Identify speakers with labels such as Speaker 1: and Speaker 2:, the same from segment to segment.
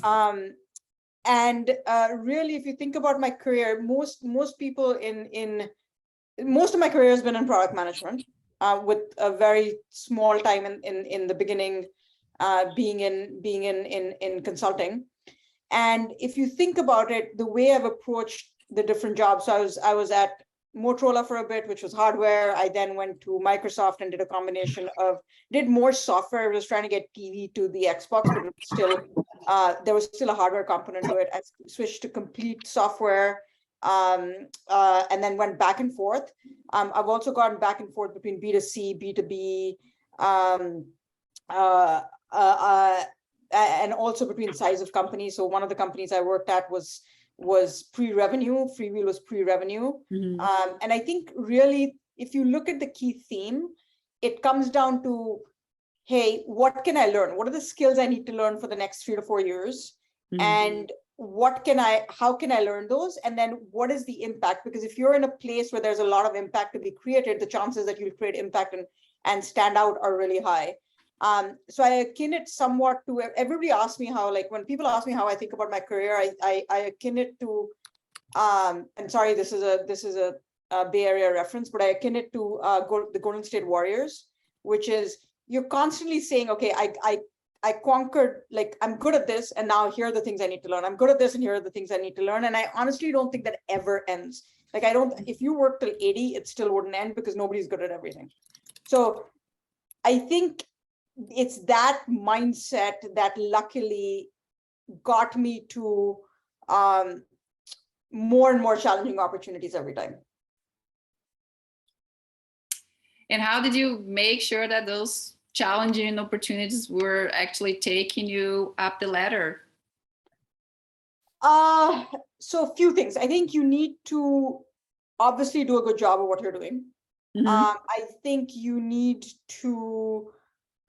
Speaker 1: And really, if you think about my career, most people in most of my career has been in product management, with a very small time in the beginning, being in consulting. And if you think about it, the way I've approached the different jobs, so I was at Motorola for a bit, which was hardware. I then went to Microsoft and did a combination of, did more software. I was trying to get TV to the Xbox, but it was still, there was still a hardware component to it. I switched to complete software, and then went back and forth. I've also gone back and forth between B2C, B2B, and also between size of companies. So one of the companies I worked at was pre-revenue. Freewheel was pre-revenue. And I think really, if you look at the key theme, it comes down to, hey, what can I learn? What are the skills I need to learn for the next 3 to 4 years? And how can I learn those? And then what is the impact? Because if you're in a place where there's a lot of impact to be created, the chances that you'll create impact and stand out are really high. So I akin it somewhat to, everybody asks me how, like when people ask me how I think about my career, I akin it to, and sorry, this is a Bay Area reference, but I akin it to the Golden State Warriors, which is you're constantly saying, okay, I conquered, like I'm good at this, and now here are the things I need to learn. I'm good at this, and here are the things I need to learn. And I honestly don't think that ever ends. Like if you work till 80, it still wouldn't end because nobody's good at everything. So I think it's that mindset that luckily got me to more and more challenging opportunities every time.
Speaker 2: And how did you make sure that those challenging opportunities were actually taking you up the ladder?
Speaker 1: So a few things. I think you need to obviously do a good job of what you're doing. I think you need to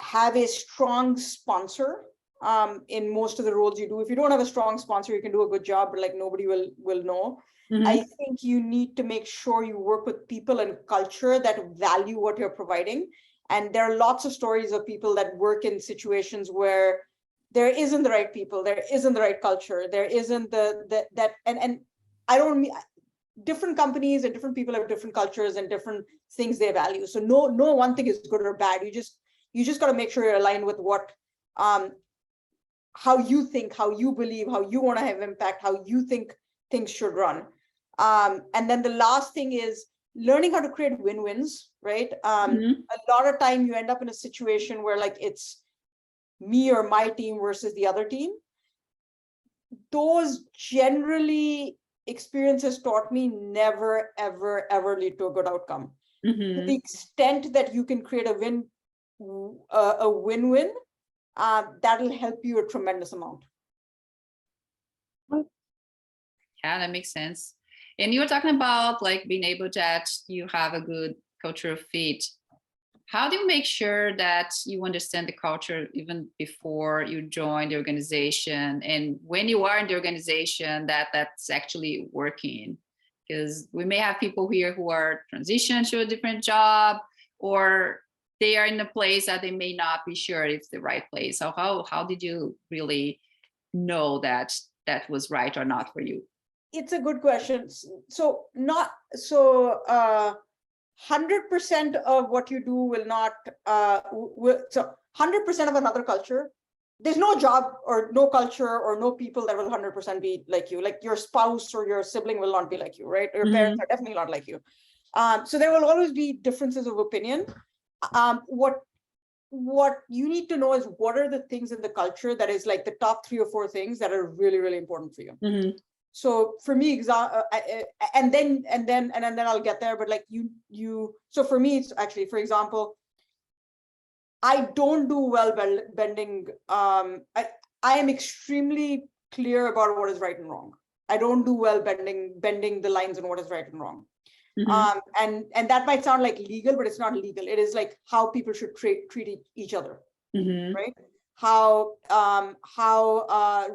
Speaker 1: have a strong sponsor in most of the roles you do. If you don't have a strong sponsor, you can do a good job, but like nobody will know. I think you need to make sure you work with people and culture that value what you're providing. And there are lots of stories of people that work in situations where there isn't the right people, there isn't the right culture, there isn't and I don't mean, different companies and different people have different cultures and different things they value. So no one thing is good or bad. You just got to make sure you're aligned with what, how you think, how you believe, how you want to have impact, how you think things should run. And then the last thing is learning how to create win-wins, right? A lot of time you end up in a situation where like it's me or my team versus the other team. Those generally experiences taught me never, ever, ever lead to a good outcome. To the extent that you can create a win-win, that'll help you a tremendous amount.
Speaker 2: Yeah, that makes sense. And you were talking about like being able that you have a good cultural fit. How do you make sure that you understand the culture even before you join the organization, and when you are in the organization that's actually working? Because we may have people here who are transitioning to a different job, or they are in a place that they may not be sure if it's the right place. So how did you really know that was right or not for you?
Speaker 1: It's a good question. So 100% of what you do will not, so 100% of another culture, there's no job or no culture or no people that will 100% be like you. Like your spouse or your sibling will not be like you, right? Your parents are definitely not like you. So there will always be differences of opinion. What you need to know is what are the things in the culture that is like the top 3 or 4 things that are really, really important for you. So for me, and then I'll get there. But like so for me, it's actually, for example, I don't do well bending. I am extremely clear about what is right and wrong. I don't do well bending the lines on what is right and wrong. And that might sound like legal, but it's not legal. It is like how people should treat each other, right? How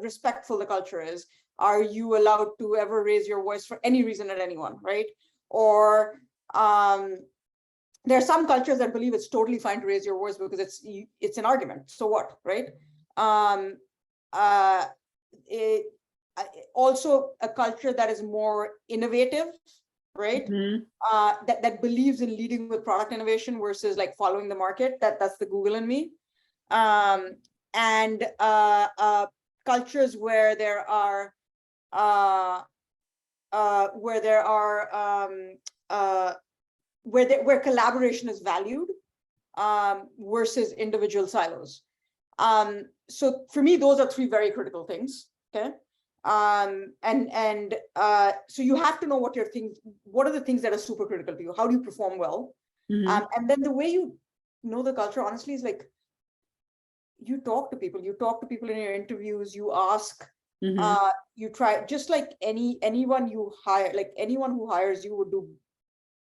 Speaker 1: respectful the culture is. Are you allowed to ever raise your voice for any reason at anyone, right? Or there are some cultures that believe it's totally fine to raise your voice because it's an argument. So what, right? also a culture that is more innovative, right? That believes in leading with product innovation versus like following the market. That's the Google in me. And cultures where there are where collaboration is valued versus individual silos. So for me, those are three very critical things. Okay. So you have to know what are the things that are super critical to you? How do you perform well? And then the way you know the culture, honestly, is like you talk to people in your interviews, you ask, you try, just like anyone you hire, like anyone who hires you would do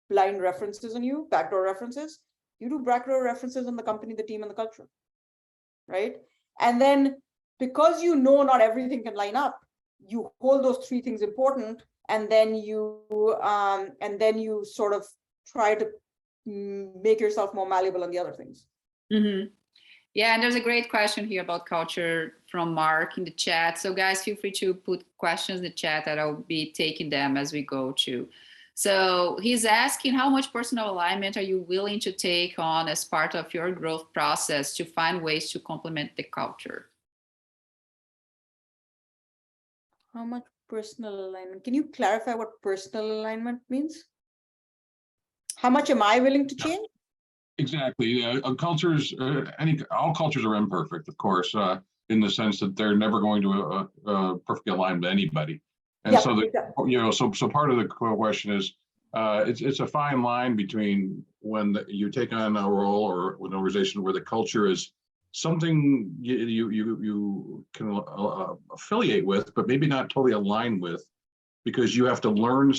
Speaker 1: blind references on you, backdoor references. You do backdoor references on the company, the team, and the culture, right? And then because you know not everything can line up, you hold those three things important, and then you sort of try to make yourself more malleable on the other things.
Speaker 2: Yeah, and there's a great question here about culture from Mark in the chat. So guys, feel free to put questions in the chat that I'll be taking them as we go to. So he's asking, how much personal alignment are you willing to take on as part of your growth process to find ways to complement the culture?
Speaker 1: How much personal alignment? Can you clarify what personal alignment means? How much am I willing to change?
Speaker 3: Exactly. Cultures, all cultures are imperfect, of course, in the sense that they're never going to perfectly align with anybody. And
Speaker 1: yeah,
Speaker 3: so,
Speaker 1: exactly.
Speaker 3: so part of the question is, it's a fine line between when you take on a role or an organization where the culture is something you can affiliate with, but maybe not totally align with, because you have to learn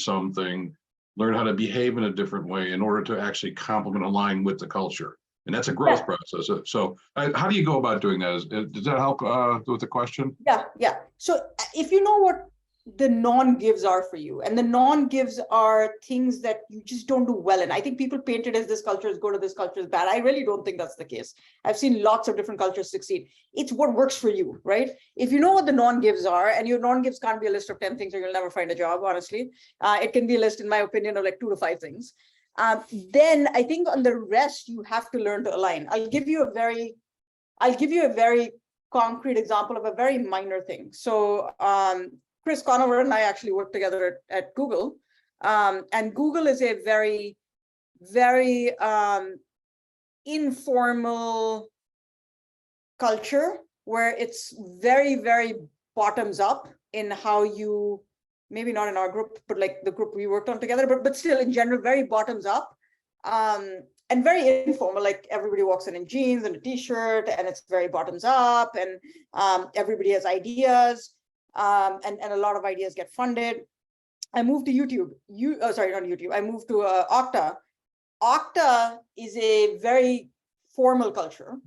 Speaker 3: how to behave in a different way in order to actually complement, align with the culture. And that's a growth process. So how do you go about doing that? Does that help with the question?
Speaker 1: Yeah. So if you know what the non-gives are for you, and the non-gives are things that you just don't do well in. I think people paint it as this culture is good or this culture is bad. I really don't think that's the case. I've seen lots of different cultures succeed. It's what works for you, right? If you know what the non-gives are, and your non-gives can't be a list of 10 things or you'll never find a job, honestly. It can be a list, in my opinion, of like 2 to 5 things. Then I think on the rest, you have to learn to align. I'll give you a very concrete example of a very minor thing. So Chris Conover and I actually worked together at Google. And Google is a very, very informal culture where it's very, very bottoms up in how you, maybe not in our group, but like the group we worked on together, but still in general, very bottoms up. And very informal, like everybody walks in jeans and a t-shirt, and it's very bottoms up, and everybody has ideas, and a lot of ideas get funded. I moved to YouTube. I moved to Okta. Okta is a very formal culture.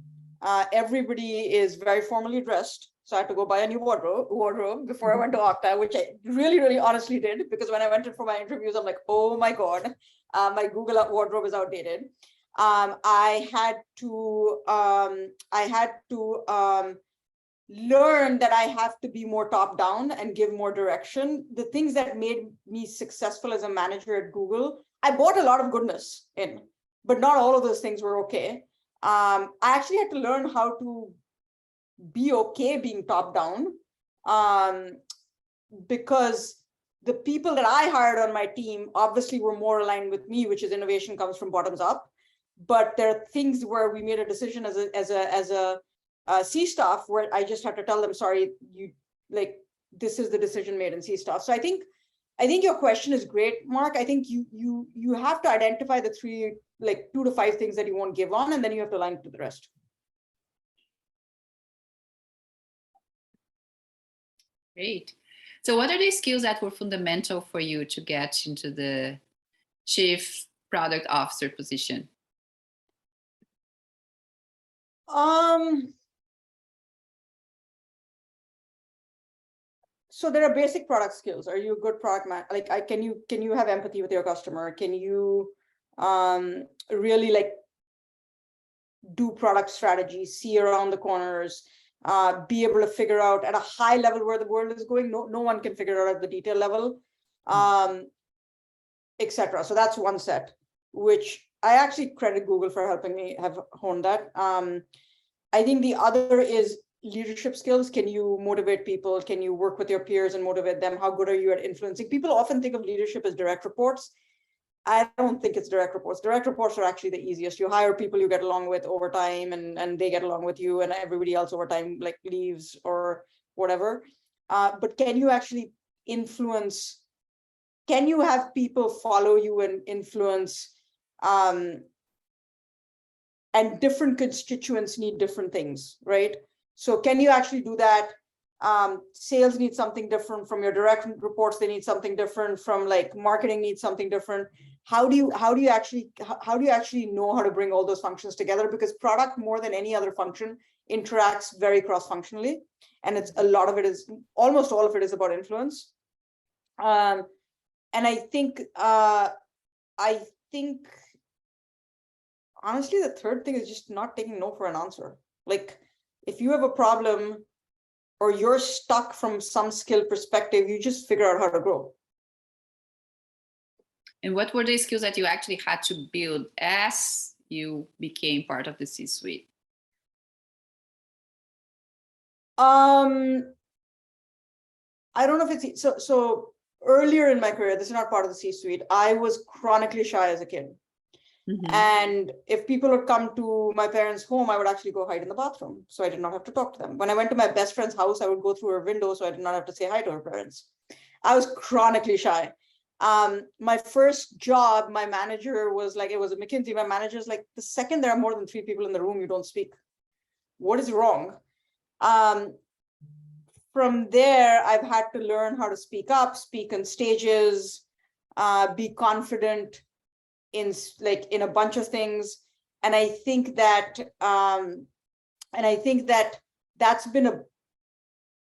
Speaker 1: Everybody is very formally dressed. So I had to go buy a new wardrobe before I went to Okta, which I really, really honestly did, because when I went in for my interviews, I'm like, oh my God, my Google wardrobe is outdated. I had to learn that I have to be more top down and give more direction. The things that made me successful as a manager at Google, I bought a lot of goodness in, but not all of those things were okay. I actually had to learn how to be okay being top down, because the people that I hired on my team obviously were more aligned with me, which is innovation comes from bottoms up. But there are things where we made a decision as a C staff where I just have to tell them, sorry, this is the decision made in C staff. So I think your question is great, Mark. I think you have to identify the 3, like 2 to 5 things that you won't give on, and then you have to align to the rest.
Speaker 2: Great. So what are the skills that were fundamental for you to get into the Chief Product Officer position?
Speaker 1: So there are basic product skills. Are you a good product man? Like, can you have empathy with your customer? Can you really like do product strategy, see around the corners? be able to figure out at a high level where the world is going. No one can figure it out at the detail level, etc. So that's one set, which I actually credit Google for helping me have honed that. I think the other is leadership skills. Can you motivate people? Can you work with your peers and motivate them? How good are you at influencing? People often think of leadership as direct reports. I don't think it's direct reports. Direct reports are actually the easiest. You hire people you get along with over time, and they get along with you, and everybody else over time like leaves or whatever. But can you actually influence? Can you have people follow you and influence? And different constituents need different things, right? So can you actually do that? Sales needs something different from your direct reports. They need something different from like marketing needs something different. How do you actually know how to bring all those functions together? Because product, more than any other function, interacts very cross-functionally, and almost all of it is about influence. And I think honestly, the third thing is just not taking no for an answer. Like, if you have a problem or you're stuck from some skill perspective, you just figure out how to grow.
Speaker 2: And what were the skills that you actually had to build as you became part of the C-suite?
Speaker 1: I don't know if it's so earlier in my career, this is not part of the C-suite, I was chronically shy as a kid. Mm-hmm. And if people would come to my parents' home, I would actually go hide in the bathroom, so I did not have to talk to them. When I went to my best friend's house, I would go through her window, so I did not have to say hi to her parents. I was chronically shy. My first job, my manager was like, it was a McKinsey. My manager's like, the second there are more than 3 people in the room, you don't speak. What is wrong? From there, I've had to learn how to speak up, speak on stages, be confident in a bunch of things. And I think that that's been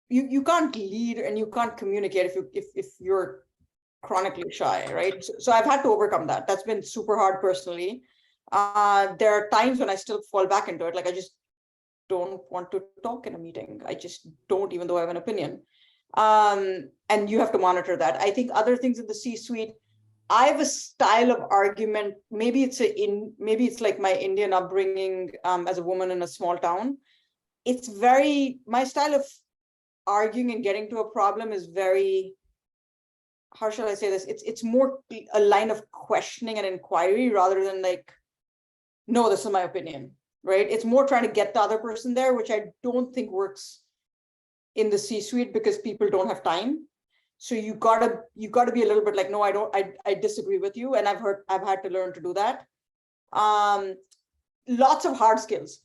Speaker 1: you can't lead and you can't communicate if you're chronically shy, right? So I've had to overcome that. That's been super hard personally. There are times when I still fall back into it. Like, I just don't want to talk in a meeting. I just don't, even though I have an opinion. And you have to monitor that. I think other things in the C-suite, I have a style of argument. Maybe it's like my Indian upbringing as a woman in a small town. My style of arguing and getting to a problem is very, how shall I say this? It's more a line of questioning and inquiry rather than like, no, this is my opinion, right? It's more trying to get the other person there, which I don't think works in the C-suite because people don't have time. So you gotta be a little bit like, no, I disagree with you. And I've had to learn to do that. Lots of hard skills.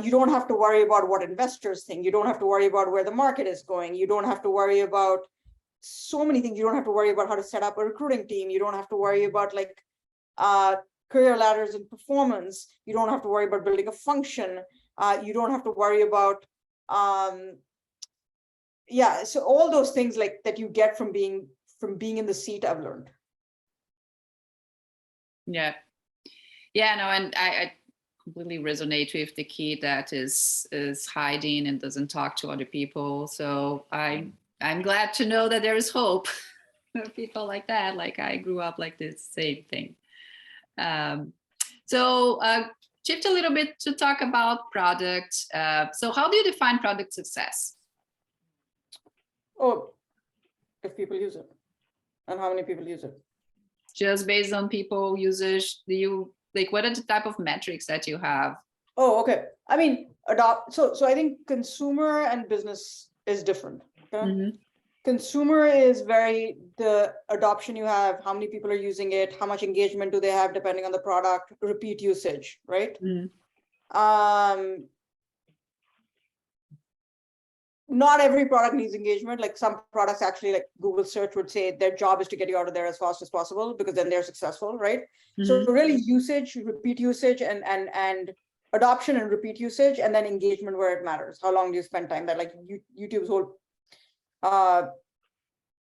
Speaker 1: You don't have to worry about what investors think. You don't have to worry about where the market is going. You don't have to worry about so many things. You don't have to worry about how to set up a recruiting team. You don't have to worry about like career ladders and performance. You don't have to worry about building a function. You don't have to worry about so all those things like that you get from being in the seat, I've learned.
Speaker 2: No, and I completely resonate with the kid that is hiding and doesn't talk to other people. So I'm glad to know that there is hope for people like that. Like, I grew up like this same thing. So shift a little bit to talk about product. So how do you define product success?
Speaker 1: Oh, if people use it, and how many people use it.
Speaker 2: Just based on people usage, do you like, what are the type of metrics that you have?
Speaker 1: Oh, okay. I mean, so I think consumer and business is different. Okay? Mm-hmm. Consumer is the adoption you have, how many people are using it, how much engagement do they have depending on the product, repeat usage, right? Mm-hmm. Not every product needs engagement. Like, some products actually, like Google search would say their job is to get you out of there as fast as possible because then they're successful, right? Mm-hmm. So really usage, repeat usage, and adoption and repeat usage, and then engagement where it matters. How long do you spend time? That, like, YouTube's whole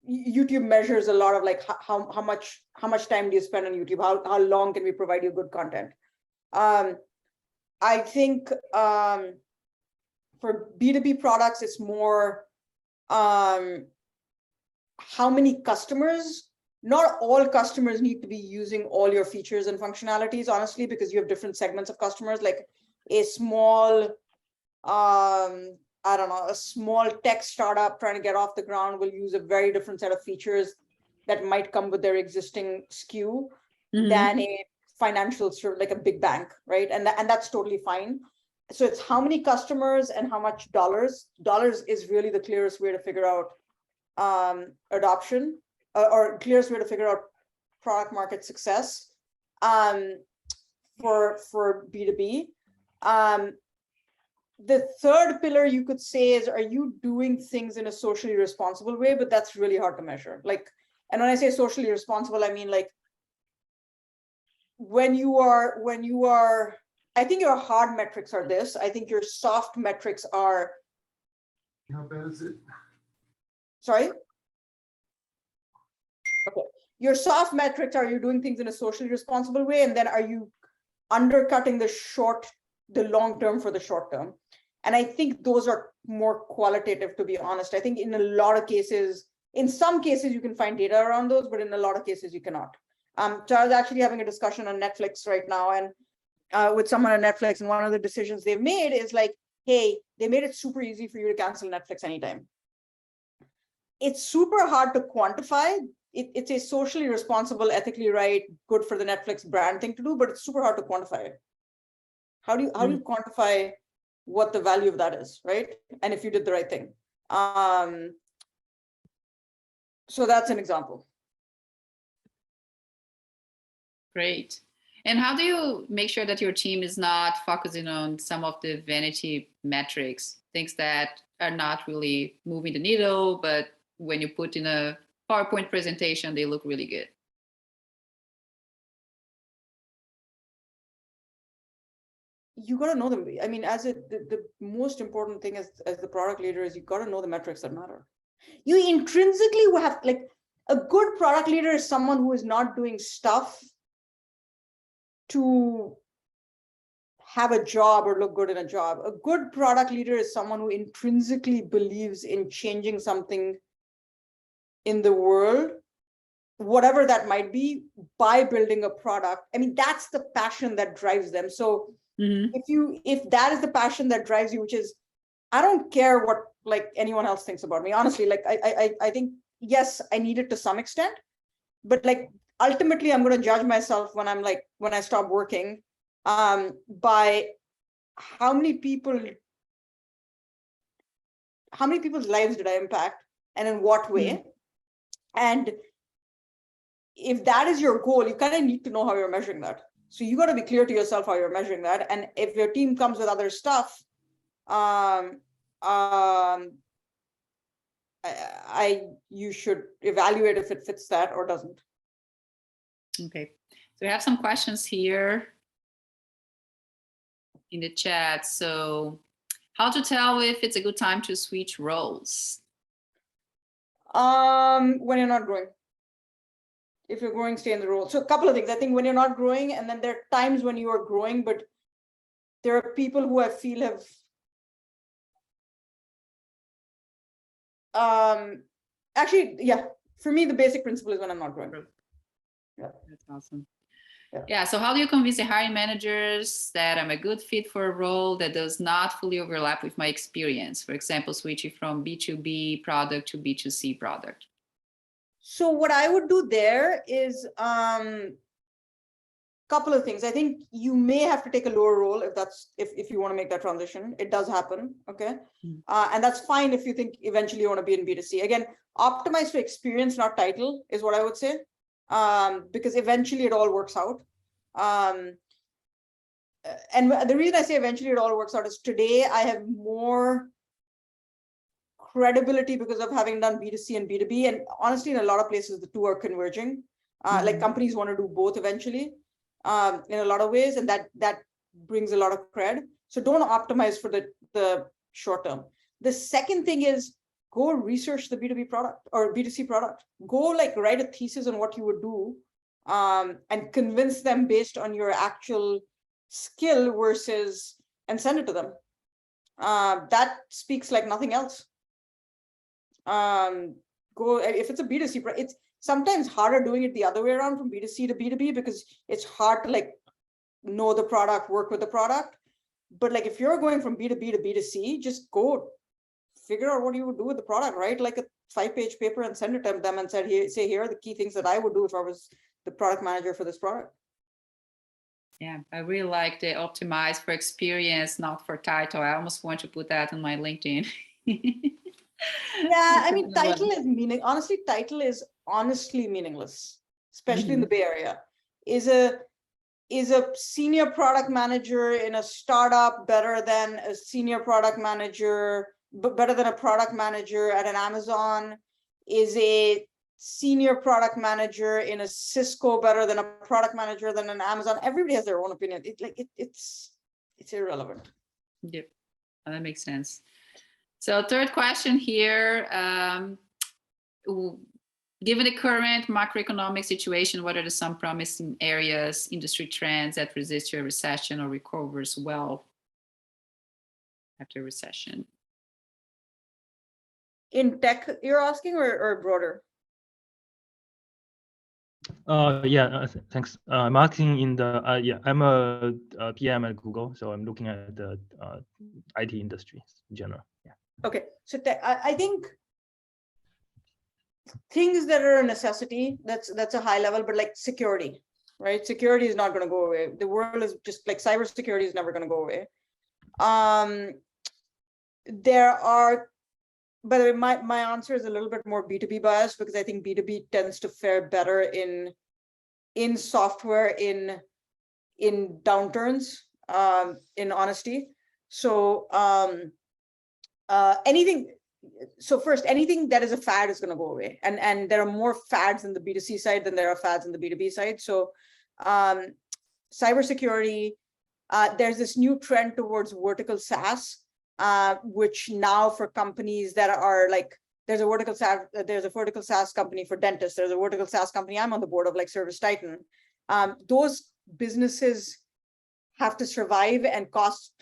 Speaker 1: YouTube measures a lot of like how much time do you spend on YouTube? How long can we provide you good content? I think For B2B products, it's more how many customers. Not all customers need to be using all your features and functionalities, honestly, because you have different segments of customers. Like a small, I don't know, a small tech startup trying to get off the ground will use a very different set of features that might come with their existing SKU than a financial sort of like a big bank, right? And that's totally fine. So it's how many customers and how much dollars. Dollars is really the clearest way to figure out adoption, or clearest way to figure out product market success for B2B. The third pillar you could say is, are you doing things in a socially responsible way? But that's really hard to measure. Like, and when I say socially responsible, I mean like when you are, I think your hard metrics are this. I think your soft metrics are.
Speaker 4: How bad is it?
Speaker 1: Sorry? Okay. Your soft metrics are you doing things in a socially responsible way, and then are you undercutting the long term for the short term? And I think those are more qualitative, to be honest. I think in a lot of cases, in some cases you can find data around those, but in a lot of cases you cannot. So I was actually having a discussion on Netflix right now, and with someone at Netflix, and one of the decisions they've made is like, hey, they made it super easy for you to cancel Netflix anytime. It's super hard to quantify. It's a socially responsible, ethically right, good for the Netflix brand thing to do, but it's super hard to quantify it. How do you quantify what the value of that is, right? And if you did the right thing. So that's an example.
Speaker 2: Great. And how do you make sure that your team is not focusing on some of the vanity metrics, things that are not really moving the needle, but when you put in a PowerPoint presentation, they look really good?
Speaker 1: You got to know them. I mean, the most important thing as the product leader is you got to know the metrics that matter. You intrinsically will have, like, a good product leader is someone who is not doing stuff to have a job or look good in a job. A good product leader is someone who intrinsically believes in changing something in the world, whatever that might be, by building a product. I mean, that's the passion that drives them. So if that is the passion that drives you, which is, I don't care what like anyone else thinks about me, honestly. Like I think, yes, I need it to some extent, but like ultimately I'm going to judge myself when I stop working by how many people's lives did I impact, and in what way. And if that is your goal, you kind of need to know how you're measuring that. So you got to be clear to yourself how you're measuring that. And if your team comes with other stuff, you should evaluate if it fits that or doesn't.
Speaker 2: Okay, so we have some questions here in the chat. So how to tell if it's a good time to switch roles?
Speaker 1: When you're not growing. If you're growing, stay in the role. So a couple of things. I think when you're not growing, and then there are times when you are growing, but there are people who I feel have actually, yeah, for me, the basic principle is when I'm not growing. Yeah.
Speaker 2: That's awesome.
Speaker 1: Yeah.
Speaker 2: Yeah. So how do you convince the hiring managers that I'm a good fit for a role that does not fully overlap with my experience? For example, switching from B2B product to B2C product.
Speaker 1: So what I would do there is couple of things. I think you may have to take a lower role if you want to make that transition. It does happen, okay? And that's fine if you think eventually you want to be in B2C. Again, optimize for experience, not title, is what I would say, because eventually it all works out. And the reason I say eventually it all works out is today I have more credibility because of having done B2C and B2B. And honestly, in a lot of places, the two are converging. Like companies want to do both eventually. In a lot of ways, and that brings a lot of cred. So don't optimize for the short term. The second thing is go research the B2B product or B2C product. Go like write a thesis on what you would do, and convince them based on your actual skill and send it to them. that speaks like nothing else. Go if it's a B2C, it's sometimes harder doing it the other way around from B2C to B2B because it's hard to like know the product, work with the product. But like if you're going from B2B to B2C, just go figure out what you would do with the product, right? Like a 5-page paper and send it to them and said, here are the key things that I would do if I was the product manager for this product.
Speaker 2: Yeah, I really like the optimize for experience, not for title. I almost want to put that on my LinkedIn.
Speaker 1: Yeah, I mean, title is honestly, title is honestly meaningless, especially in the Bay Area. Is a senior product manager in a startup better than a senior product manager, better than a product manager at an Amazon? Is a senior product manager in a Cisco better than a product manager than an Amazon? Everybody has their own opinion. It's irrelevant.
Speaker 2: Yep, that makes sense. So third question here, given the current macroeconomic situation, what are some promising areas, industry trends that resist a recession or recovers well after recession?
Speaker 1: In tech, you're asking, or broader?
Speaker 5: Yeah, thanks. I'm asking in the I'm a PM at Google, so I'm looking at the IT industry in general. Yeah.
Speaker 1: Okay, so I think things that are a necessity, that's a high level, but like security, right? Security is not going to go away. The world is just like cybersecurity is never going to go away. There are, by the way, my answer is a little bit more B2B biased because I think B2B tends to fare better in software in downturns, in honesty. So anything that is a fad is going to go away, and there are more fads in the B2C side than there are fads in the B2B side. So cybersecurity, there's this new trend towards vertical SaaS, which now for companies that are like, there's a vertical SaaS company for dentists, there's a vertical SaaS company I'm on the board of, like Service Titan. Those businesses have to survive, and cost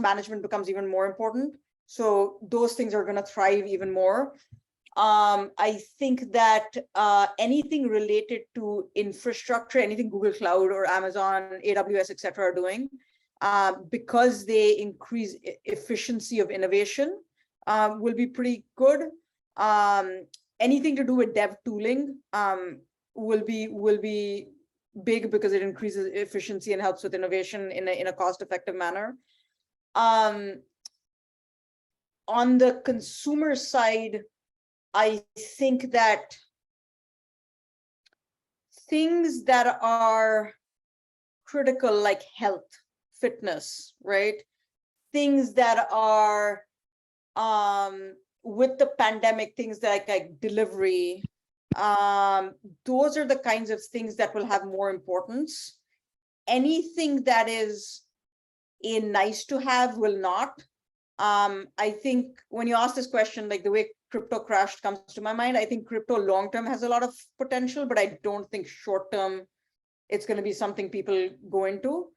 Speaker 1: management becomes even more important. So those things are going to thrive even more. I think that anything related to infrastructure, anything Google Cloud or Amazon, AWS, etc. are doing, because they increase efficiency of innovation, will be pretty good. Anything to do with dev tooling will be big because it increases efficiency and helps with innovation in a cost-effective manner. On the consumer side, I think that things that are critical, like health, fitness, right? Things that are with the pandemic, things like delivery, those are the kinds of things that will have more importance. Anything that is a nice to have will not. I think when you ask this question, like the way crypto crashed comes to my mind, I think crypto long-term has a lot of potential, but I don't think short-term it's going to be something people go into.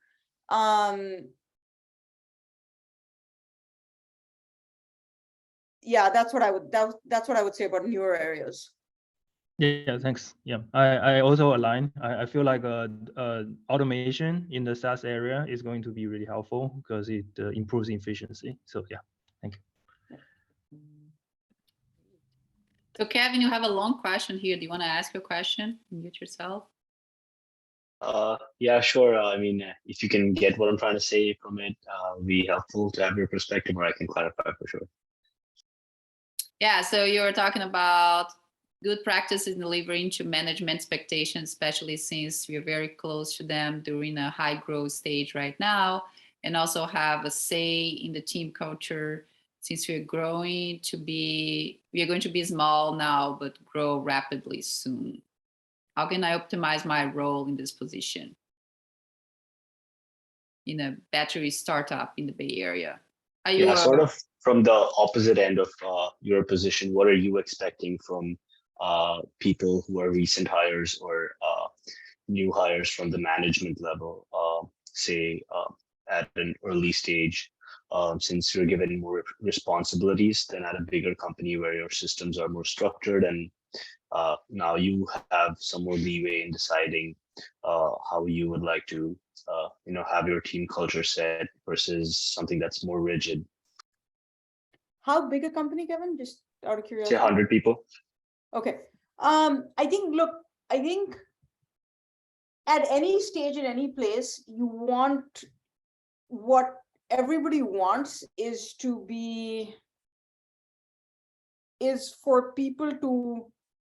Speaker 1: Yeah, that's what I would say about newer areas.
Speaker 5: Yeah, thanks. Yeah, I also align. I feel like automation in the SaaS area is going to be really helpful because it improves efficiency. So yeah, thank you.
Speaker 2: So Kevin, you have a long question here. Do you want to ask your question? Mute yourself.
Speaker 6: Yeah, sure. I mean, if you can get what I'm trying to say from it, it'll be helpful to have your perspective, or I can clarify for sure.
Speaker 2: Yeah, so you're talking about good practices in delivering to management expectations, especially since we're very close to them during a high growth stage right now, and also have a say in the team culture since we are going to be small now, but grow rapidly soon. How can I optimize my role in this position in a battery startup in the Bay Area?
Speaker 6: Yeah, sort of from the opposite end of your position, what are you expecting from people who are recent hires or new hires from the management level, say at an early stage? since you're given more responsibilities than at a bigger company where your systems are more structured, and now you have some more leeway in deciding how you would like to have your team culture set versus something that's more rigid.
Speaker 1: How big a company, Kevin? Just out of
Speaker 6: Say
Speaker 1: curiosity.
Speaker 6: 100 people.
Speaker 1: Okay. I think at any stage in any place, you want, what everybody wants is for people to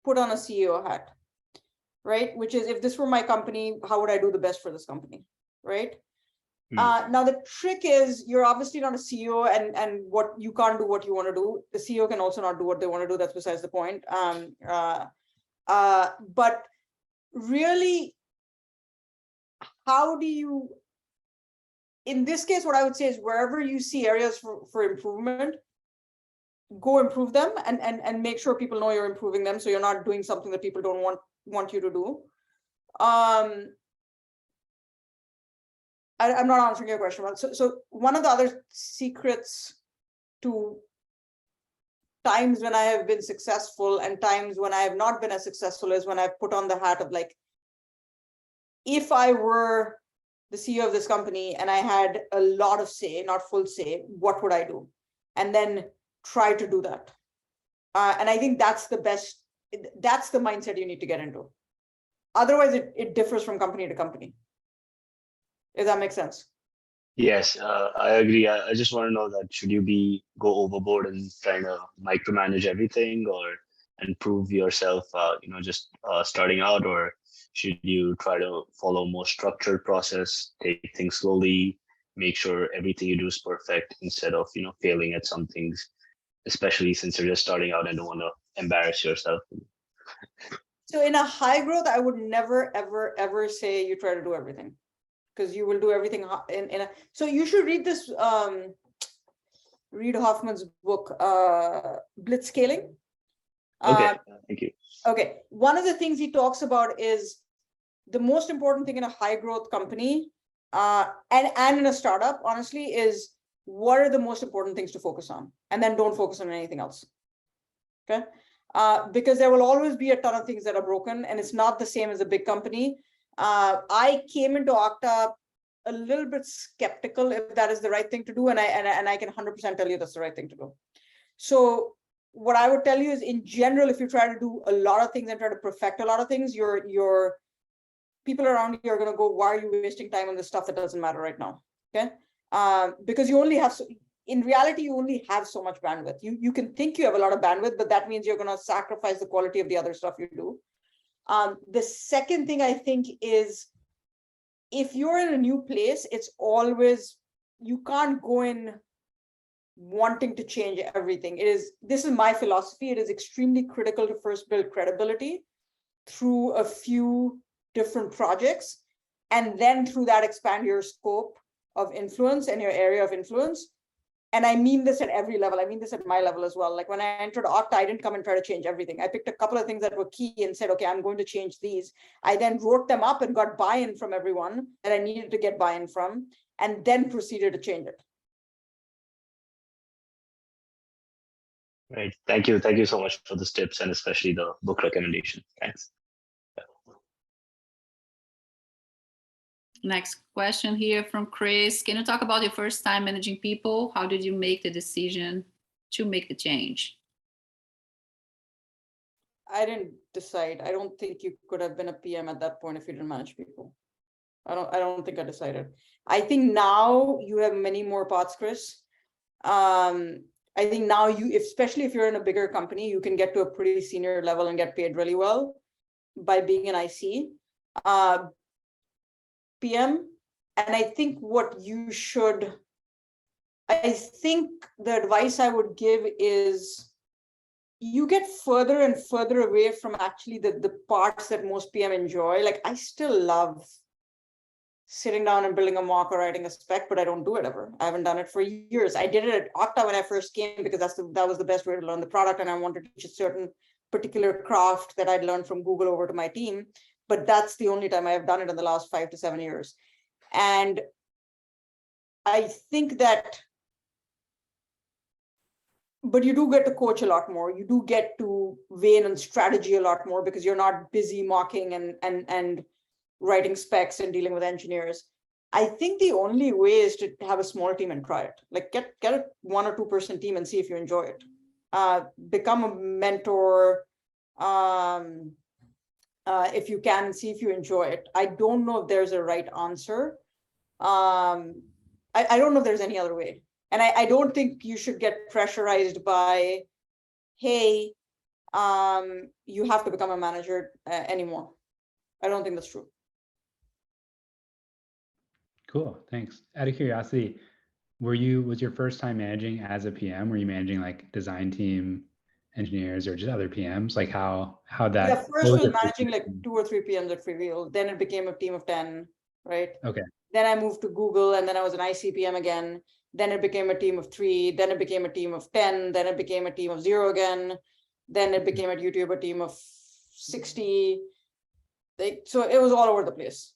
Speaker 1: put on a CEO hat, right? Which is, if this were my company, how would I do the best for this company, right? Now the trick is, you're obviously not a CEO, and what you can't do what you want to do. The CEO can also not do what they want to do. That's besides the point. But really, how do you, in this case, what I would say is, wherever you see areas for improvement, go improve them, and make sure people know you're improving them, so you're not doing something that people don't want you to do. I'm not answering your question. So one of the other secrets to times when I have been successful and times when I have not been as successful is when I've put on the hat of, like, if I were the CEO of this company and I had a lot of say, not full say, what would I do? And then try to do that. And I think that's the mindset you need to get into. Otherwise, it differs from company to company. Does that make sense?
Speaker 6: Yes, I agree. I just want to know that should you go overboard and trying to micromanage everything, and prove yourself, just starting out, or should you try to follow a more structured process, take things slowly, make sure everything you do is perfect instead of, failing at some things, especially since you're just starting out and don't want to embarrass yourself.
Speaker 1: So in a high growth, I would never, ever, ever say you try to do everything, because you will do everything so you should read this, Reid Hoffman's book, Blitzscaling.
Speaker 6: Okay, thank you.
Speaker 1: Okay, one of the things he talks about is the most important thing in a high growth company, and in a startup, honestly, is what are the most important things to focus on, and then don't focus on anything else. Okay, because there will always be a ton of things that are broken, and it's not the same as a big company. I came into Okta a little bit skeptical if that is the right thing to do, and I can 100% tell you that's the right thing to do. So what I would tell you is, in general, if you try to do a lot of things and try to perfect a lot of things, your people around you are going to go, why are you wasting time on this stuff that doesn't matter right now? Okay, because you only have, in reality, you only have so much bandwidth. You can think you have a lot of bandwidth, but that means you're going to sacrifice the quality of the other stuff you do. The second thing I think is, if you're in a new place, it's always, you can't go in wanting to change everything. This is my philosophy. It is extremely critical to first build credibility through a few different projects, and then through that expand your scope of influence and your area of influence. And I mean this at every level. I mean this at my level as well. Like when I entered Okta, I didn't come and try to change everything. I picked a couple of things that were key and said, okay, I'm going to change these. I then wrote them up and got buy-in from everyone that I needed to get buy-in from, and then proceeded to change it.
Speaker 6: Right. Thank you. Thank you so much for the tips, and especially the book recommendation. Thanks.
Speaker 2: Next question here from Chris. Can you talk about your first time managing people? How did you make the decision to make the change?
Speaker 1: I didn't decide. I don't think you could have been a PM at that point if you didn't manage people. I don't think I decided. I think now you have many more paths, Chris. I think now especially if you're in a bigger company, you can get to a pretty senior level and get paid really well by being an IC. PM, and I think I think the advice I would give is, you get further and further away from actually the parts that most PM enjoy. Like, I still love sitting down and building a mock or writing a spec, but I don't do it ever. I haven't done it for years. I did it at Okta when I first came, because that was the best way to learn the product, and I wanted to teach a certain particular craft that I'd learned from Google over to my team. But that's the only time I have done it in the last 5 to 7 years. And I think that but you do get to coach a lot more. You do get to weigh in on strategy a lot more because you're not busy mocking and writing specs and dealing with engineers. I think the only way is to have a small team and try it. Like get a 1 or 2 person team and see if you enjoy it. Become a mentor. If you can, see if you enjoy it. I don't know if there's a right answer. I don't know if there's any other way. And I don't think you should get pressurized by, hey, you have to become a manager anymore. I don't think that's true.
Speaker 7: Cool, thanks. Out of curiosity, was your first time managing as a PM? Were you managing like design team engineers or just other PMs? Like how that?
Speaker 1: Yeah, first was managing like 2 or 3 PMs at Freewheel. Then it became a team of 10, right?
Speaker 7: Okay.
Speaker 1: Then I moved to Google, and then I was an ICPM again. Then it became a team of 3. Then it became a team of 10. Then it became a team of 0 again. Then it became at YouTube a team of 60. So it was all over the place.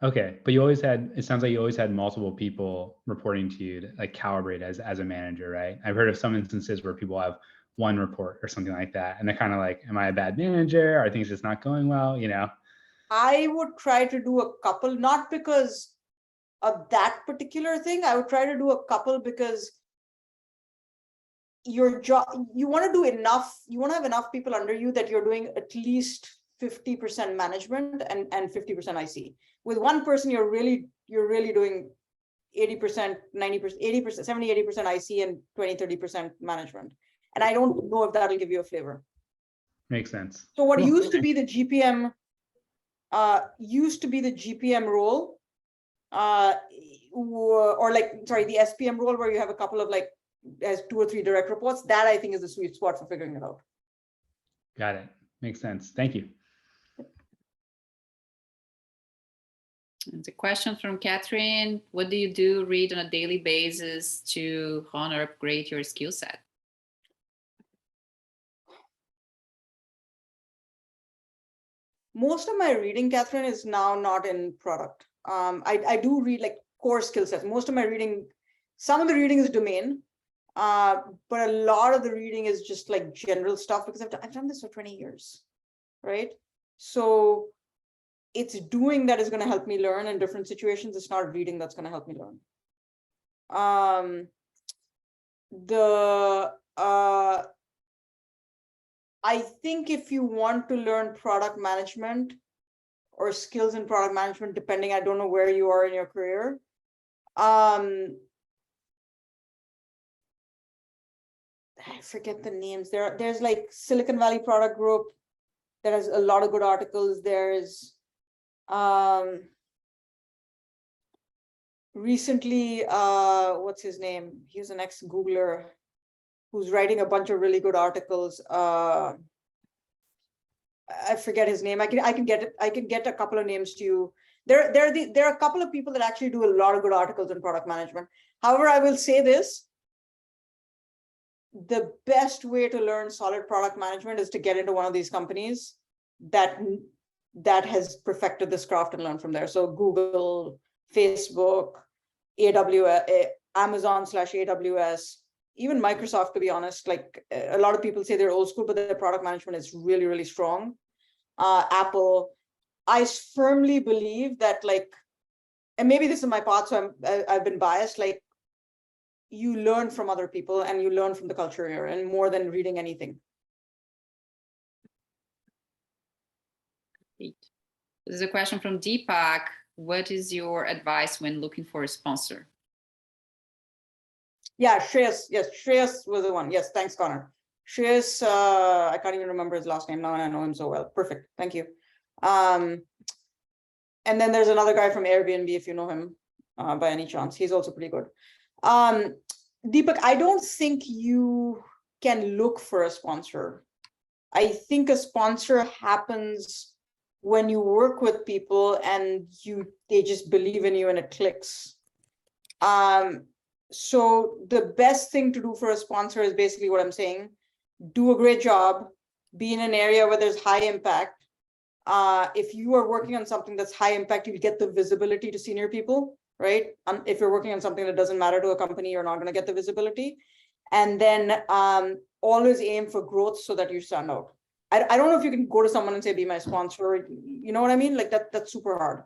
Speaker 7: Okay, but it sounds like you always had multiple people reporting to you to like calibrate as a manager, right? I've heard of some instances where people have 1 report or something like that. And they're kind of like, am I a bad manager? Are things just not going well? You know?
Speaker 1: I would try to do a couple, not because of that particular thing. I would try to do a couple because your job, you want to do enough, you want to have enough people under you that you're doing at least 50% management and 50% IC. With 1 person, you're really doing 80%, 90%, 80%, 70, 80% IC and 20, 30% management. And I don't know if that'll give you a flavor.
Speaker 7: Makes sense.
Speaker 1: So what
Speaker 7: Cool.
Speaker 1: used to be the GPM role, or like, sorry, the SPM role where you have a couple of like, as 2 or 3 direct reports, that I think is the sweet spot for figuring it out.
Speaker 7: Got it. Makes sense. Thank you.
Speaker 2: There's a question from Catherine. What do you do, read on a daily basis to hone or upgrade your skill set?
Speaker 1: Most of my reading, Catherine, is now not in product. I do read like core skill sets. Most of my reading, some of the reading is domain, but a lot of the reading is just like general stuff because I've done this for 20 years, right? So it's doing that is going to help me learn in different situations. It's not reading that's going to help me learn. I think if you want to learn product management or skills in product management, depending, I don't know where you are in your career. I forget the names. There's like Silicon Valley Product Group that has a lot of good articles. There's recently, what's his name? He's an ex-Googler who's writing a bunch of really good articles. I forget his name. I can get a couple of names to you. There are a couple of people that actually do a lot of good articles in product management. However, I will say this: the best way to learn solid product management is to get into one of these companies that has perfected this craft and learn from there. So Google, Facebook, AWS, Amazon/AWS. Even Microsoft, to be honest, like a lot of people say they're old school, but their product management is really, really strong. Apple, I firmly believe that, like, and maybe this is my path, so I've been biased, like, you learn from other people and you learn from the culture here, and more than reading anything.
Speaker 2: Great. This is a question from Deepak. What is your advice when looking for a sponsor?
Speaker 1: Yeah, Shreyas. Yes, Shreyas was the one. Yes, thanks, Connor. Shreyas, I can't even remember his last name now, and I know him so well. Perfect. Thank you. And then there's another guy from Airbnb, if you know him by any chance. He's also pretty good. Deepak, I don't think you can look for a sponsor. I think a sponsor happens when you work with people and they just believe in you and it clicks. So the best thing to do for a sponsor is basically what I'm saying. Do a great job, be in an area where there's high impact. If you are working on something that's high impact, you'll get the visibility to senior people, right? If you're working on something that doesn't matter to a company, you're not going to get the visibility. and then always aim for growth so that you stand out. I don't know if you can go to someone and say, be my sponsor. You know what I mean? Like that's super hard.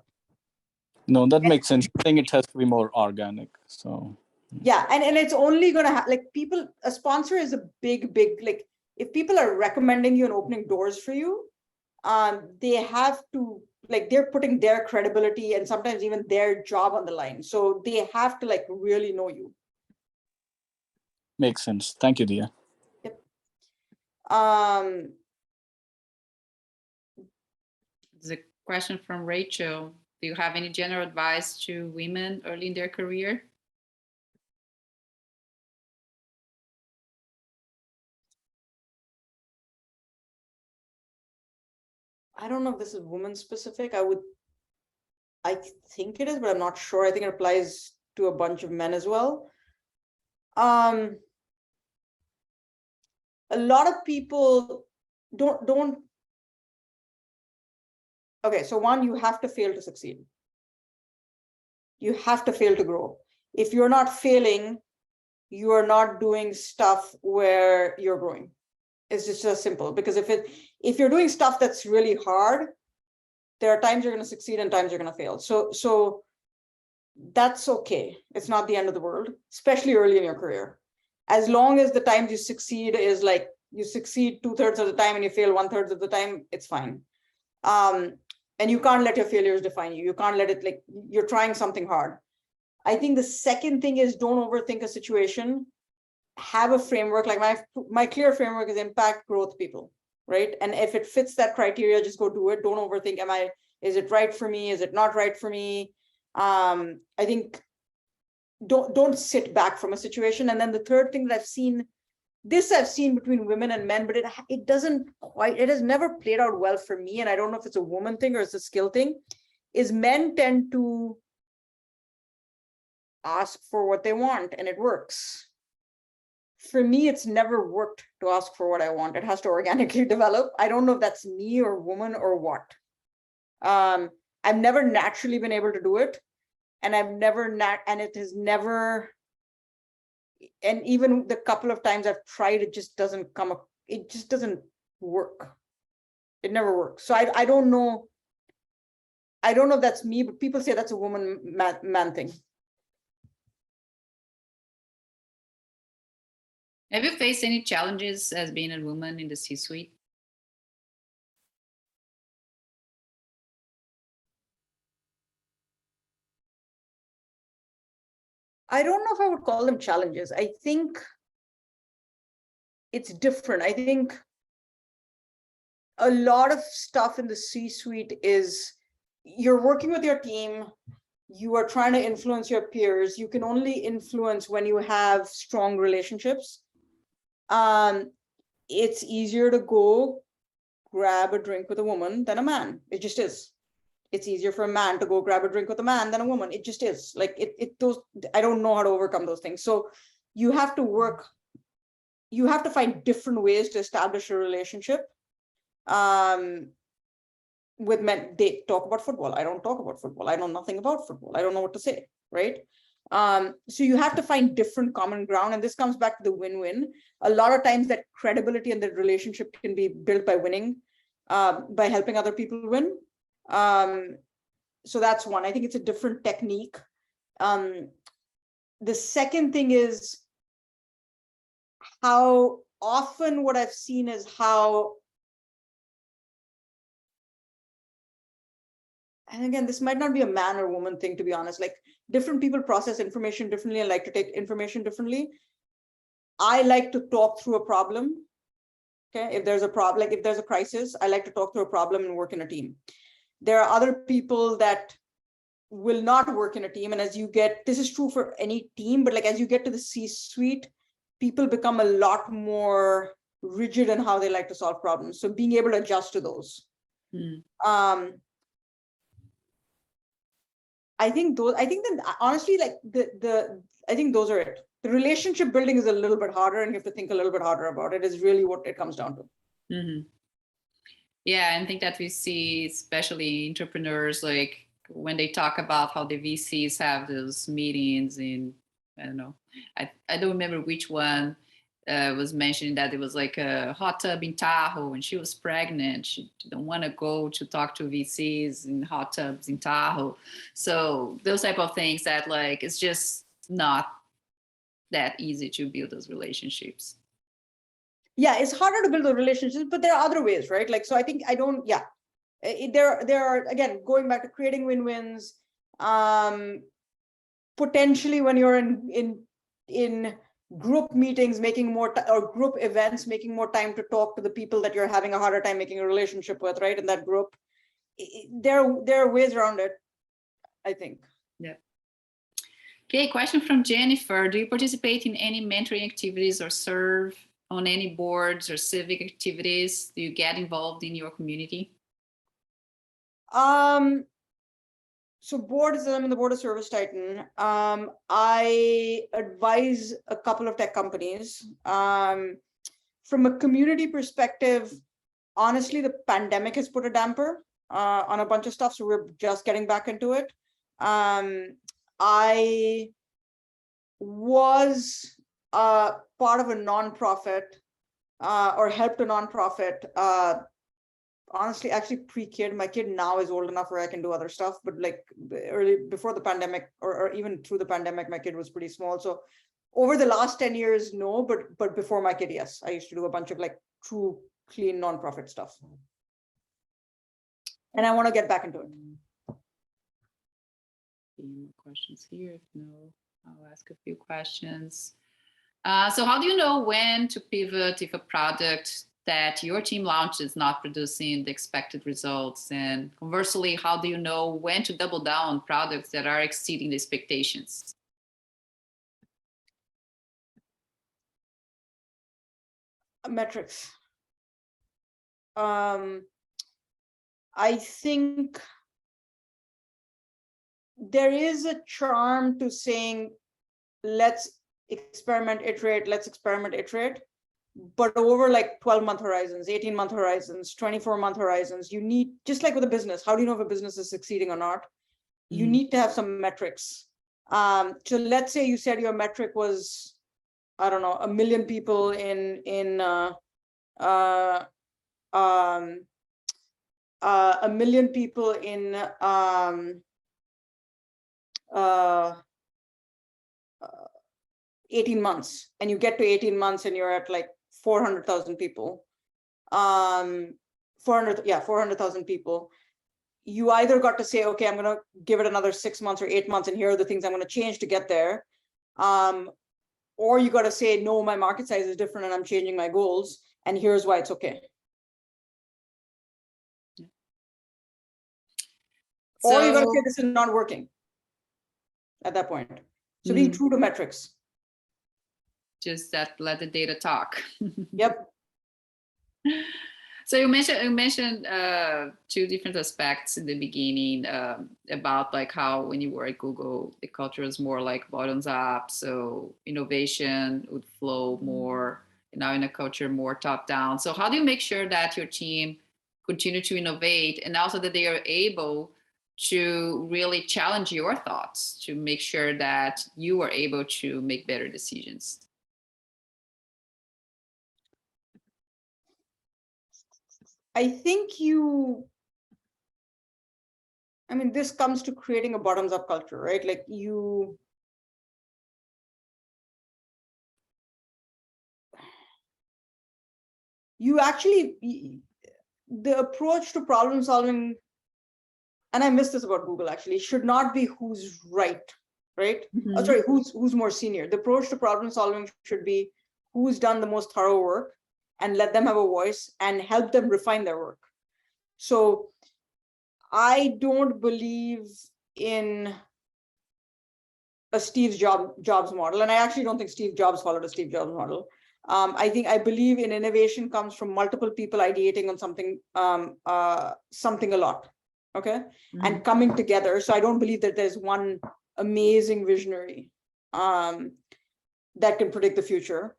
Speaker 8: No, that makes sense. I think it has to be more organic. So
Speaker 1: yeah, and it's only gonna have like people, a sponsor is a big, like if people are recommending you and opening doors for you, they have to, like, they're putting their credibility and sometimes even their job on the line. So they have to like really know you.
Speaker 8: makes sense. Thank you, Diya.
Speaker 1: Yep.
Speaker 2: There's a question from Rachel. Do you have any general advice to women early in their career?
Speaker 1: I don't know if this is woman specific. I think it is, but I'm not sure. I think it applies to a bunch of men as well. A lot of people don't. Okay, so one, you have to fail to succeed. You have to fail to grow. If you're not failing, you are not doing stuff where you're growing. It's just as simple, because if you're doing stuff that's really hard, there are times you're going to succeed and times you're going to fail. So that's okay. It's not the end of the world, especially early in your career. As long as the times you succeed is like you succeed 2/3 of the time and you fail 1/3 of the time, it's fine. And you can't let your failures define you. You can't let it, like, you're trying something hard. I think the second thing is don't overthink a situation. Have a framework. Like my clear framework is impact, growth, people, right? And if it fits that criteria, just go do it. Don't overthink. Is it right for me? Is it not right for me? I think don't sit back from a situation. And then the third thing that I've seen between women and men, but it has never played out well for me. And I don't know if it's a woman thing or it's a skill thing, is men tend to ask for what they want and it works. For me, it's never worked to ask for what I want. It has to organically develop. I don't know if that's me or woman or what. I've never naturally been able to do it. And it has never, and even the couple of times I've tried, it just doesn't work. It never works. So I don't know. I don't know if that's me, but people say that's a woman man thing.
Speaker 2: Have you faced any challenges as being a woman in the C-suite?
Speaker 1: I don't know if I would call them challenges. I think it's different. I think a lot of stuff in the C-suite is you're working with your team, you are trying to influence your peers. You can only influence when you have strong relationships. It's easier to go grab a drink with a woman than a man. It just is. It's easier for a man to go grab a drink with a man than a woman. It just is. Like those, I don't know how to overcome those things. So you have to find different ways to establish a relationship. With men, they talk about football. I don't talk about football. I know nothing about football. I don't know what to say, right? So you have to find different common ground. And this comes back to the win-win. A lot of times that credibility and the relationship can be built by winning, by helping other people win. So that's one. I think it's a different technique. The second thing is how often what I've seen is how, and again, this might not be a man or woman thing, to be honest, like different people process information differently and like to take information differently. I like to talk through a problem. Okay, if there's a problem, like if there's a crisis, I like to talk through a problem and work in a team. There are other people that will not work in a team. And as you get, this is true for any team, but like as you get to the C-suite, people become a lot more rigid in how they like to solve problems. So being able to adjust to those. I think then honestly, like I think those are it. The relationship building is a little bit harder and you have to think a little bit harder about it, is really what it comes down to.
Speaker 2: Mm-hmm. Yeah, I think that we see, especially entrepreneurs, like when they talk about how the VCs have those meetings in, I don't know, I don't remember which one, was mentioning that it was like a hot tub in Tahoe and she was pregnant. She didn't want to go to talk to VCs in hot tubs in Tahoe. So those type of things that like, it's just not that easy to build those relationships.
Speaker 1: Yeah, it's harder to build those relationships, but there are other ways, right? Like, so I think there are, again, going back to creating win-wins, potentially when you're in group meetings, making more, or group events, making more time to talk to the people that you're having a harder time making a relationship with, right? In that group, there are ways around it, I think.
Speaker 2: Yeah. Okay, question from Jennifer. Do you participate in any mentoring activities or serve on any boards or civic activities? Do you get involved in your community?
Speaker 1: So board is, I'm in the board of Service Titan. I advise a couple of tech companies. From a community perspective, honestly, the pandemic has put a damper on a bunch of stuff, so we're just getting back into it. I was part of a nonprofit or helped a nonprofit. Honestly, actually pre-kid, my kid now is old enough where I can do other stuff, but like early before the pandemic or even through the pandemic, my kid was pretty small. So over the last 10 years, no, but before my kid, yes, I used to do a bunch of like true clean nonprofit stuff. And I want to get back into it.
Speaker 2: Any more questions here? If no, I'll ask a few questions. So how do you know when to pivot if a product that your team launched is not producing the expected results? And conversely, how do you know when to double down on products that are exceeding the expectations?
Speaker 1: Metrics. I think there is a charm to saying, let's experiment, iterate, let's experiment, iterate. But over like 12-month horizons, 18-month horizons, 24-month horizons, you need, just like with a business, how do you know if a business is succeeding or not? You need to have some metrics. So let's say you said your metric was, I don't know, 1 million people in 1 million people in 18 months, and you get to 18 months and you're at like 400,000 people, 400,000 people. You either got to say, okay, I'm going to give it another 6 months or 8 months, and here are the things I'm going to change to get there. Or you got to say, no, my market size is different and I'm changing my goals, and here's why it's okay. Or you got to say, this is not working at that point. So being true to metrics.
Speaker 2: Just that, let the data talk.
Speaker 1: Yep.
Speaker 2: So you mentioned two different aspects in the beginning about like how when you were at Google, the culture is more like bottoms up. So innovation would flow more, and now in a culture more top down. So how do you make sure that your team continue to innovate, and also that they are able to really challenge your thoughts to make sure that you are able to make better decisions?
Speaker 1: I think this comes to creating a bottoms up culture, right? Like you actually, the approach to problem solving, and I missed this about Google actually, should not be who's right? Oh, sorry, who's more senior. The approach to problem solving should be who's done the most thorough work, and let them have a voice and help them refine their work. So I don't believe in a Steve Jobs model, and I actually don't think Steve Jobs followed a Steve Jobs model. I believe in innovation comes from multiple people ideating on something a lot, okay, and coming together. So I don't believe that there's one amazing visionary that can predict the future.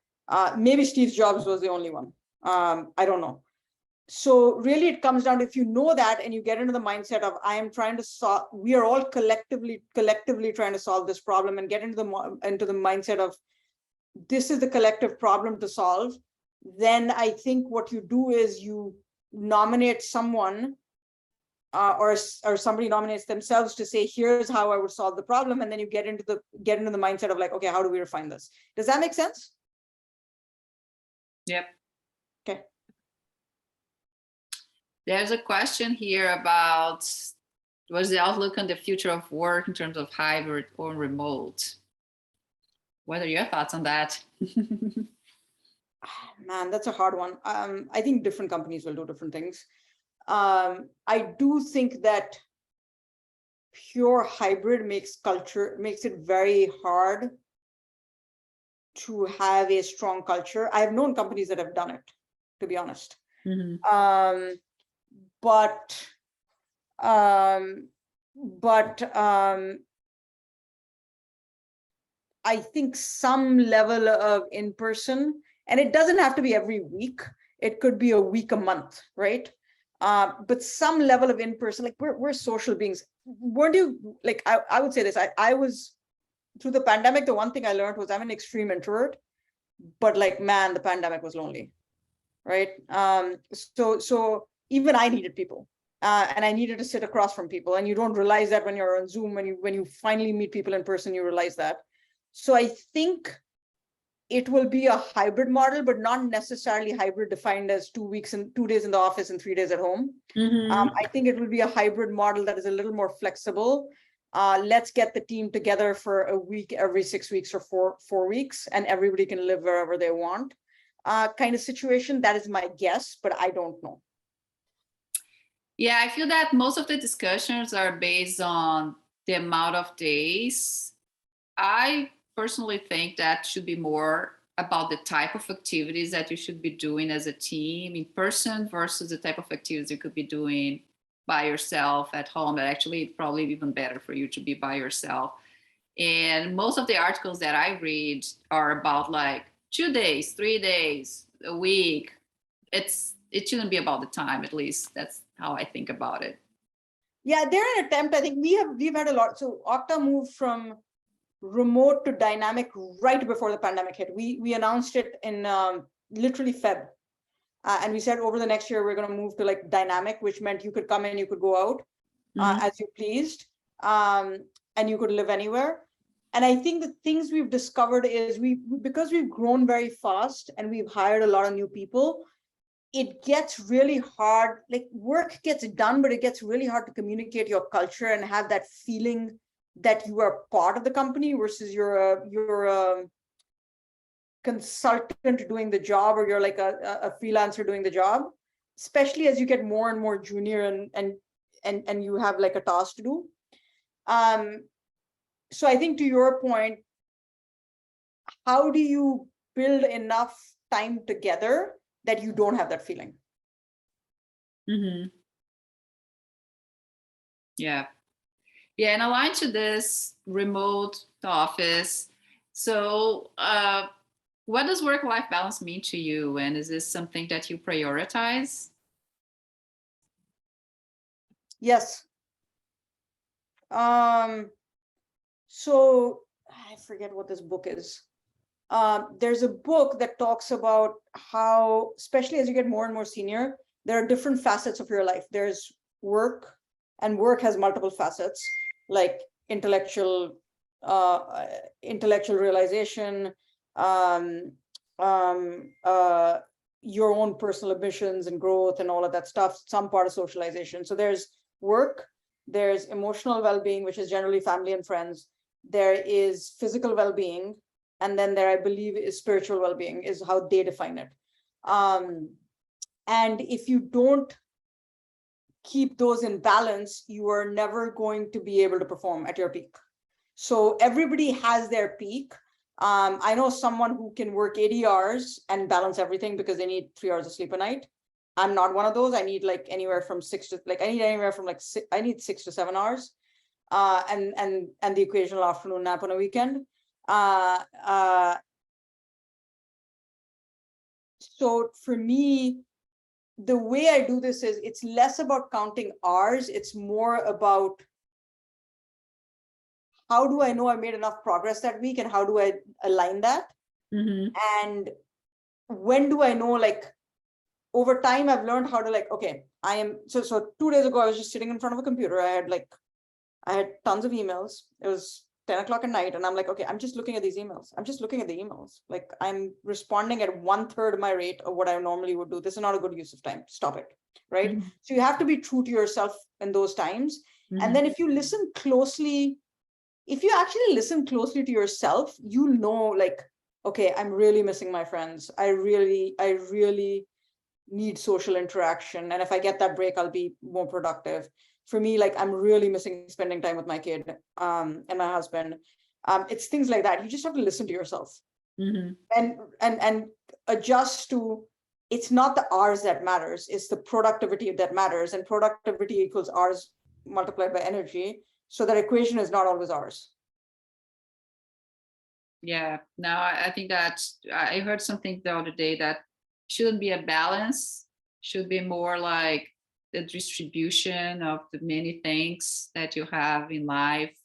Speaker 1: Maybe Steve Jobs was the only one. I don't know. So really it comes down to, if you know that and you get into the mindset of, I am trying to solve, we are all collectively trying to solve this problem, and get into the mindset of, this is the collective problem to solve, then I think what you do is you nominate someone or somebody nominates themselves to say, here's how I would solve the problem. And then you get into the mindset of like, okay, how do we refine this? Does that make sense?
Speaker 2: Yep.
Speaker 1: Okay.
Speaker 2: There's a question here about what's the outlook on the future of work in terms of hybrid or remote? What are your thoughts on that?
Speaker 1: Man, that's a hard one. I think different companies will do different things. I do think that pure hybrid makes it very hard to have a strong culture. I've known companies that have done it, to be honest. But I think some level of in-person, and it doesn't have to be every week. It could be a week, a month, right? But some level of in-person, like we're social beings. Weren't you, like, I would say this, I was, through the pandemic, the one thing I learned was I'm an extreme introvert, but like, man, the pandemic was lonely, right? So even I needed people. And I needed to sit across from people, and you don't realize that when you're on Zoom. When you finally meet people in person, you realize that. So I think it will be a hybrid model, but not necessarily hybrid defined as 2 weeks and 2 days in the office and 3 days at home. I think it will be a hybrid model that is a little more flexible. Let's get the team together for a week every 6 weeks or 4 weeks, and everybody can live wherever they want. Kind of situation. That is my guess, but I don't know.
Speaker 2: Yeah, I feel that most of the discussions are based on the amount of days. I personally think that should be more about the type of activities that you should be doing as a team in person versus the type of activities you could be doing by yourself at home. But actually, it's probably even better for you to be by yourself. And most of the articles that I read are about like 2 days, 3 days, a week. It shouldn't be about the time, at least. That's how I think about it.
Speaker 1: Yeah, they're an attempt. I think we've had a lot. So Okta moved from remote to dynamic right before the pandemic hit. We announced it in literally Feb. And we said over the next year, we're going to move to like dynamic, which meant you could come in, you could go out as you pleased, and you could live anywhere. And I think the things we've discovered is because we've grown very fast and we've hired a lot of new people, it gets really hard. Like work gets done, but it gets really hard to communicate your culture and have that feeling that you are part of the company versus you're a consultant doing the job, or you're like a freelancer doing the job, especially as you get more and more junior and you have like a task to do. So I think to your point, how do you build enough time together that you don't have that feeling?
Speaker 2: Yeah. Yeah, and aligned to this remote office. So what does work-life balance mean to you? And is this something that you prioritize?
Speaker 1: Yes. So I forget what this book is. There's a book that talks about how, especially as you get more and more senior, there are different facets of your life. There's work, and work has multiple facets, like intellectual realization, your own personal ambitions and growth and all of that stuff, some part of socialization. So there's work, there's emotional well-being, which is generally family and friends. There is physical well-being, and then there, I believe, is spiritual well-being, is how they define it. And if you don't keep those in balance, you are never going to be able to perform at your peak. So everybody has their peak. I know someone who can work 80 hours and balance everything because they need 3 hours of sleep a night. I'm not one of those. I need like anywhere from 6 to like 6 to 7 hours, and the occasional afternoon nap on a weekend. So for me, the way I do this is it's less about counting hours. It's more about how do I know I made enough progress that week, and how do I align that? And when do I know, like, over time, I've learned how to, like, okay, so 2 days ago, I was just sitting in front of a computer. I had tons of emails. It was 10 o'clock at night. And I'm like, okay, I'm just looking at these emails. I'm just looking at the emails. Like, I'm responding at 1/3 my rate of what I normally would do. This is not a good use of time. Stop it. Right. So you have to be true to yourself in those times. And then if you listen closely, if you actually listen closely to yourself, you know, like, okay, I'm really missing my friends. I really need social interaction. And if I get that break, I'll be more productive. For me, like, I'm really missing spending time with my kid and my husband. It's things like that. You just have to listen to yourself and adjust to, it's not the hours that matters, it's the productivity that matters. And productivity equals hours multiplied by energy. So that equation is not always ours.
Speaker 2: Yeah, no, I think that I heard something the other day that shouldn't be a balance, should be more like the distribution of the many things that you have in life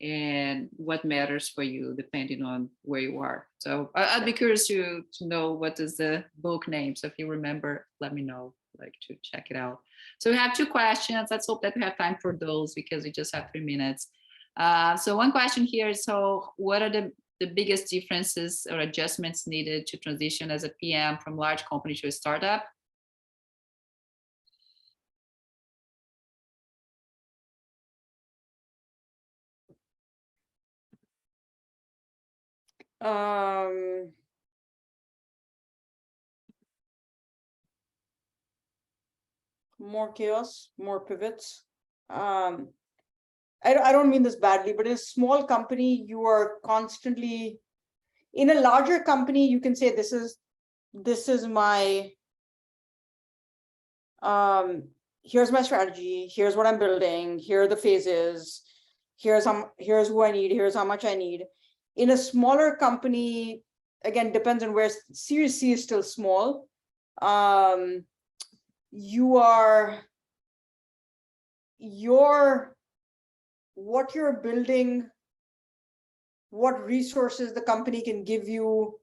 Speaker 2: and what matters for you depending on where you are. So I'd be curious to know what is the book name. So if you remember, let me know, like, to check it out. So we have 2 questions. Let's hope that we have time for those because we just have 3 minutes. So one question here is, so what are the biggest differences or adjustments needed to transition as a PM from large company to a startup?
Speaker 1: More chaos, more pivots. I don't mean this badly, but in a small company, you are constantly, in a larger company, you can say, this is my, here's my strategy, here's what I'm building, here are the phases, here's who I need, here's how much I need. In a smaller company, again, depends on where. Series C is still small. What you're building, what resources the company can give you,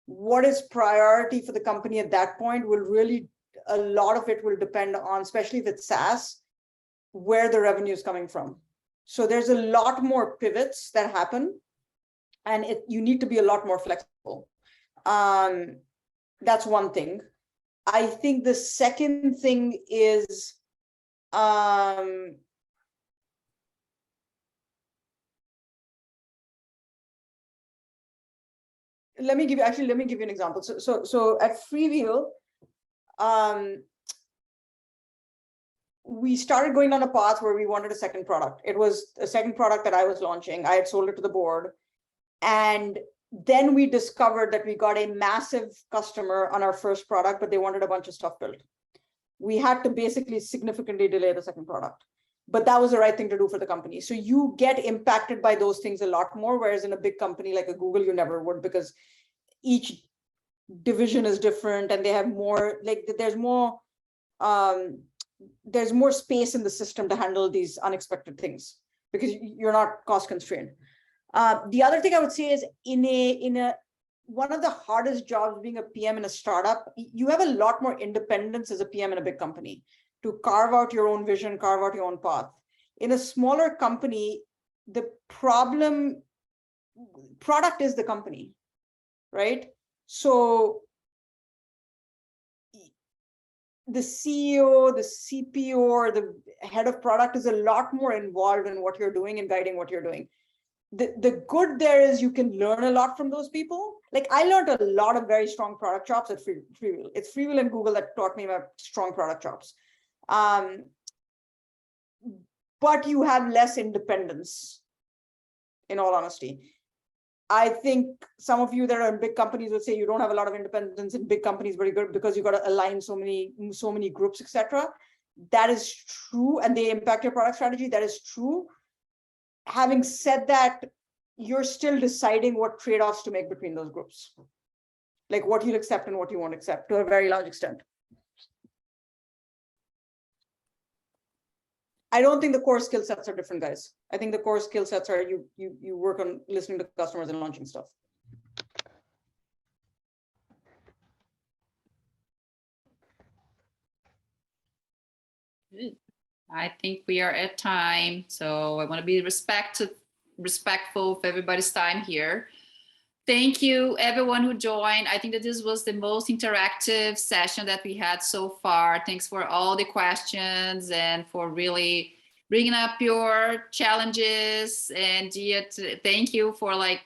Speaker 1: what is priority for the company at that point will really, a lot of it will depend on, especially if it's SaaS, where the revenue is coming from. So there's a lot more pivots that happen, and you need to be a lot more flexible. That's one thing. I think the second thing is, let me give you an example. So at Freewheel, we started going on a path where we wanted a second product. It was a second product that I was launching. I had sold it to the board. And then we discovered that we got a massive customer on our first product, but they wanted a bunch of stuff built. We had to basically significantly delay the second product. But that was the right thing to do for the company. So you get impacted by those things a lot more, whereas in a big company like a Google, you never would, because each division is different and they have more, like, there's more space in the system to handle these unexpected things because you're not cost constrained. The other thing I would say is, one of the hardest jobs being a PM in a startup, you have a lot more independence as a PM in a big company to carve out your own vision, carve out your own path. In a smaller company, the product is the company, right? So the CEO, the CPO, or the head of product is a lot more involved in what you're doing and guiding what you're doing. The good there is you can learn a lot from those people. Like, I learned a lot of very strong product chops at Freewheel. It's Freewheel and Google that taught me about strong product chops. But you have less independence, in all honesty. I think some of you that are in big companies would say you don't have a lot of independence in big companies, very good, because you got to align so many groups, etc. That is true, and they impact your product strategy. That is true. Having said that, you're still deciding what trade-offs to make between those groups, like what you'll accept and what you won't accept to a very large extent. I don't think the core skill sets are different, guys. I think the core skill sets are you work on listening to customers and launching stuff.
Speaker 2: Good. I think we are at time, so I want to be respectful of everybody's time here. Thank you, everyone who joined. I think that this was the most interactive session that we had so far. Thanks for all the questions and for really bringing up your challenges. And Diya, thank you for like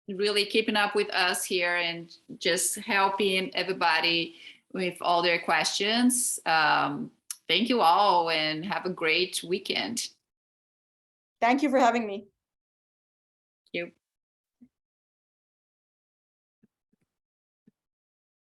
Speaker 2: really keeping up with us here and just helping everybody with all their questions. Thank you all and have a great weekend.
Speaker 1: Thank you for having me.
Speaker 2: Thank you.